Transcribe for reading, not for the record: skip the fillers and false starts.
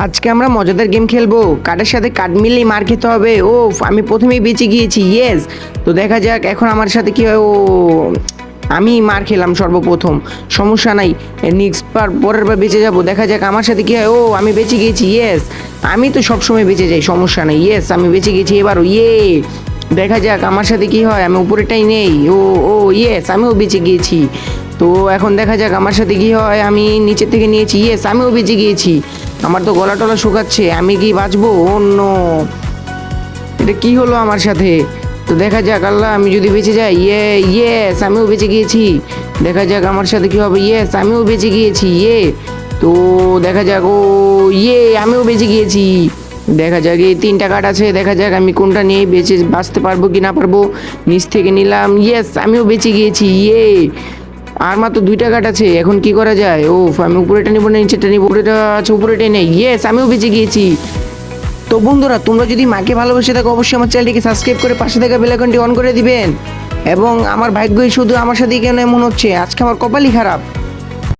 আজকে আমরা মজাদার গেম খেলবো। কার্ডের সাথে কার্ড মিলিয়ে মার খেতে হবে। ও আমি প্রথমেই বেঁচে গিয়েছি, ইয়েস। তো দেখা যাক এখন আমার সাথে কি হয়। ও আমি মার খেলাম সর্বপ্রথম, সমস্যা নাই। নেক্সট পরের বার বেঁচে যাবো। দেখা যাক আমার সাথে কি হয়। ও আমি বেঁচে গিয়েছি, ইয়েস। আমি তো সবসময় বেঁচে যাই, সমস্যা নেই। ইয়েস আমি বেঁচে গেছি এবারও, ইয়ে। দেখা যাক আমার সাথে কি হয়। আমি উপরেটাই নেই। ও ও ইয়েস আমিও বেঁচে গিয়েছি। তো এখন দেখা যাক আমার সাথে কি হয়। আমি নিচে থেকে নিয়েছি, ইয়েস আমিও বেঁচে গিয়েছি। আমার তো গলা টলা শুকাচ্ছে, আমি কি বাঁচবো? অন্য এটা কি হলো আমার সাথে? তো দেখা যাক, আল্লাহ আমি যদি বেঁচে যাই, ইয়েস আমিও বেঁচে গিয়েছি। দেখা যাক আমার সাথে কি হবে। ইয়েস আমিও বেঁচে গিয়েছি, ইয়ে। তো দেখা যাক, ও ইয়ে আমিও বেঁচে গিয়েছি। দেখা যাক এই 3টা কার্ড আছে, দেখা যাক আমি কোনটা নিয়ে বাঁচতে পারবো কি না পারবো। নিচ থেকে নিলাম, ইয়েস আমিও বেঁচে গিয়েছি, ইয়ে। আর মাত্র 2টা কার্ড আছে, এখন কি করা যায়? ও আমি উপরেটা নিবো না নিচেটা নিবো? উপরেটা আছে, উপরেটাই নেই, ইয়েস আমিও বেঁচে গিয়েছি। তো বন্ধুরা, তোমরা যদি মাকে ভালোবেসে থাকো অবশ্যই আমার চ্যানেলটিকে সাবস্ক্রাইব করে পাশে থাকা বেল আইকনটি অন করে দিবেন। এবং আমার ভাগ্যই শুধু আমার সাথেই কেন এমন হচ্ছে, আজকে আমার কপালই খারাপ।